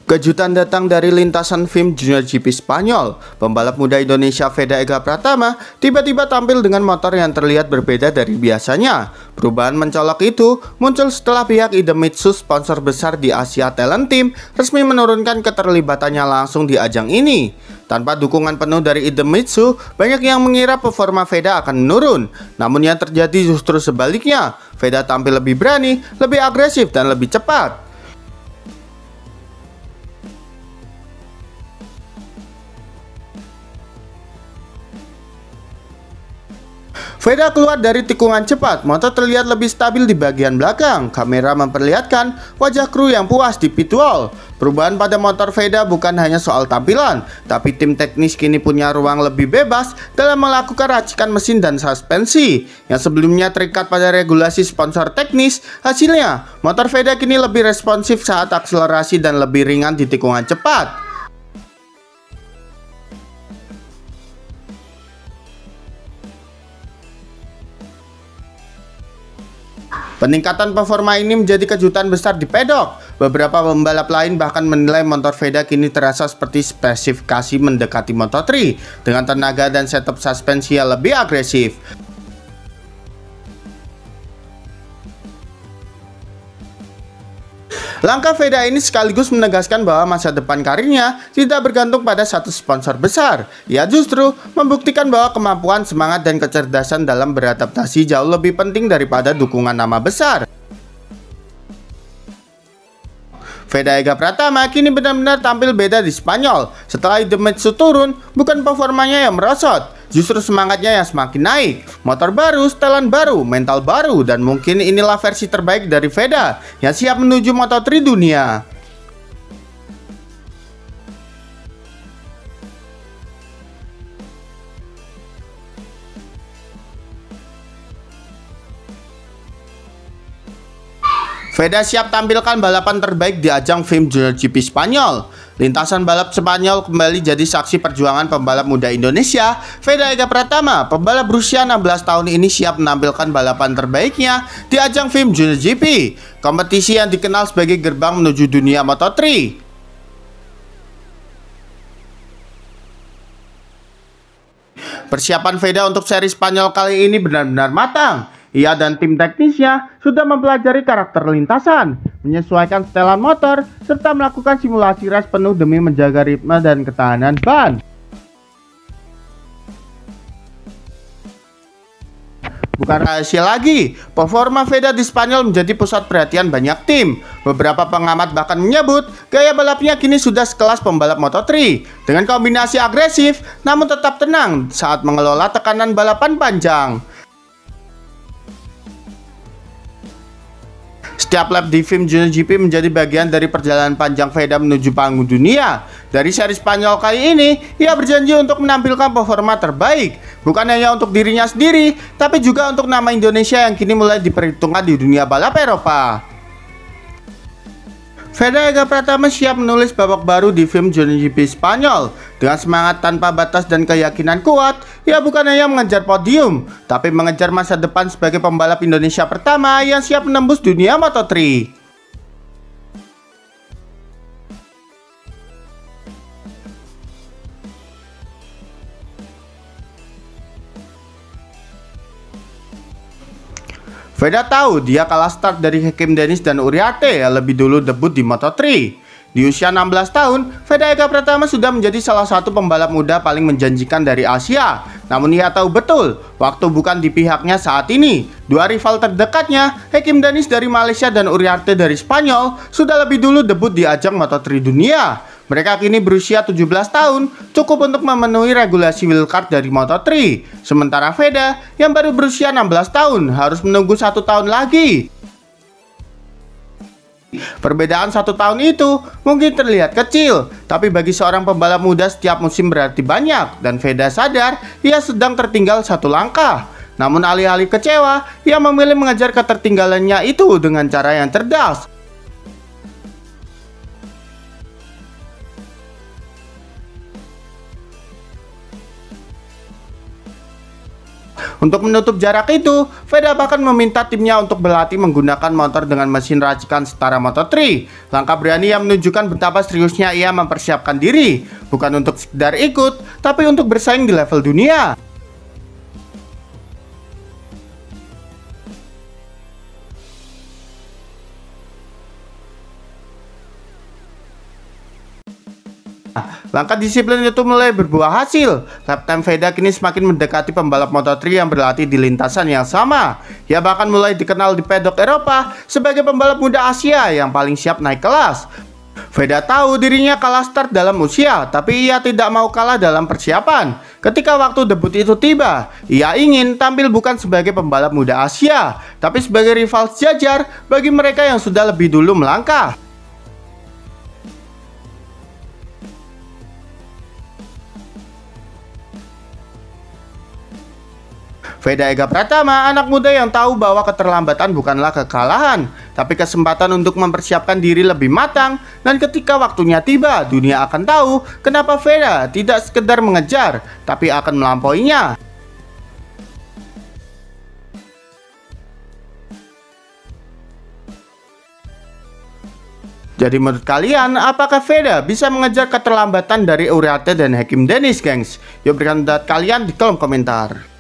Kejutan datang dari lintasan FIM Junior GP Spanyol. Pembalap muda Indonesia Veda Ega Pratama tiba-tiba tampil dengan motor yang terlihat berbeda dari biasanya. Perubahan mencolok itu muncul setelah pihak Idemitsu, sponsor besar di Asia Talent Team, resmi menurunkan keterlibatannya langsung di ajang ini. Tanpa dukungan penuh dari Idemitsu, banyak yang mengira performa Veda akan menurun. Namun yang terjadi justru sebaliknya. Veda tampil lebih berani, lebih agresif, dan lebih cepat. Veda keluar dari tikungan cepat, motor terlihat lebih stabil di bagian belakang. Kamera memperlihatkan wajah kru yang puas di pit wall. Perubahan pada motor Veda bukan hanya soal tampilan, tapi tim teknis kini punya ruang lebih bebas dalam melakukan racikan mesin dan suspensi. Yang sebelumnya terikat pada regulasi sponsor teknis, hasilnya motor Veda kini lebih responsif saat akselerasi dan lebih ringan di tikungan cepat. Peningkatan performa ini menjadi kejutan besar di pedok. Beberapa pembalap lain bahkan menilai motor Veda kini terasa seperti spesifikasi mendekati Moto3 dengan tenaga dan setup suspensi yang lebih agresif. Langkah Veda ini sekaligus menegaskan bahwa masa depan karirnya tidak bergantung pada satu sponsor besar. Ia justru membuktikan bahwa kemampuan, semangat, dan kecerdasan dalam beradaptasi jauh lebih penting daripada dukungan nama besar. Veda Ega Pratama kini benar-benar tampil beda di Spanyol. Setelah Idemitsu turun, bukan performanya yang merosot, justru semangatnya yang semakin naik. Motor baru, setelan baru, mental baru, dan mungkin inilah versi terbaik dari Veda yang siap menuju Moto3 dunia. Veda siap tampilkan balapan terbaik di ajang FIM Junior GP Spanyol. Lintasan balap Spanyol kembali jadi saksi perjuangan pembalap muda Indonesia. Veda Ega Pratama, pembalap berusia 16 tahun ini siap menampilkan balapan terbaiknya di ajang FIM Junior GP, kompetisi yang dikenal sebagai gerbang menuju dunia Moto3. Persiapan Veda untuk seri Spanyol kali ini benar-benar matang. Ia dan tim teknisnya sudah mempelajari karakter lintasan, menyesuaikan setelan motor, serta melakukan simulasi race penuh demi menjaga ritme dan ketahanan ban. Bukan rahasia lagi, performa Veda di Spanyol menjadi pusat perhatian banyak tim. Beberapa pengamat bahkan menyebut gaya balapnya kini sudah sekelas pembalap Moto3 dengan kombinasi agresif namun tetap tenang saat mengelola tekanan balapan panjang. Setiap lap di FIM Junior GP menjadi bagian dari perjalanan panjang Veda menuju panggung dunia. Dari seri Spanyol kali ini, ia berjanji untuk menampilkan performa terbaik. Bukan hanya untuk dirinya sendiri, tapi juga untuk nama Indonesia yang kini mulai diperhitungkan di dunia balap Eropa. Veda Ega Pratama siap menulis babak baru di FIM Junior GP Spanyol. Dengan semangat tanpa batas dan keyakinan kuat, ia bukan hanya mengejar podium, tapi mengejar masa depan sebagai pembalap Indonesia pertama yang siap menembus dunia Moto3. Veda tahu dia kalah start dari Hakim Dennis dan Uriarte yang lebih dulu debut di Moto3. Di usia 16 tahun, Veda Ega Pratama sudah menjadi salah satu pembalap muda paling menjanjikan dari Asia. Namun ia tahu betul, waktu bukan di pihaknya saat ini. Dua rival terdekatnya, Hakim Dennis dari Malaysia dan Uriarte dari Spanyol, sudah lebih dulu debut di ajang Moto3 dunia. Mereka kini berusia 17 tahun, cukup untuk memenuhi regulasi wildcard dari Moto3. Sementara Veda yang baru berusia 16 tahun harus menunggu 1 tahun lagi. Perbedaan 1 tahun itu mungkin terlihat kecil, tapi bagi seorang pembalap muda setiap musim berarti banyak, dan Veda sadar ia sedang tertinggal 1 langkah. Namun alih-alih kecewa, ia memilih mengejar ketertinggalannya itu dengan cara yang cerdas. Untuk menutup jarak itu, Veda bahkan meminta timnya untuk berlatih menggunakan motor dengan mesin racikan setara Moto3. Langkah berani yang menunjukkan betapa seriusnya ia mempersiapkan diri, bukan untuk sekedar ikut, tapi untuk bersaing di level dunia. Langkah disiplin itu mulai berbuah hasil. Lap time Veda kini semakin mendekati pembalap Moto3 yang berlatih di lintasan yang sama. Ia bahkan mulai dikenal di pedok Eropa sebagai pembalap muda Asia yang paling siap naik kelas. Veda tahu dirinya kalah start dalam usia, tapi ia tidak mau kalah dalam persiapan. Ketika waktu debut itu tiba, ia ingin tampil bukan sebagai pembalap muda Asia, tapi sebagai rival sejajar bagi mereka yang sudah lebih dulu melangkah. Veda Ega Pratama, anak muda yang tahu bahwa keterlambatan bukanlah kekalahan, tapi kesempatan untuk mempersiapkan diri lebih matang. Dan ketika waktunya tiba, dunia akan tahu kenapa Veda tidak sekedar mengejar, tapi akan melampauinya. Jadi menurut kalian, apakah Veda bisa mengejar keterlambatan dari Uriarte dan Hakim Dennis, gengs? Yuk berikan pendapat kalian di kolom komentar.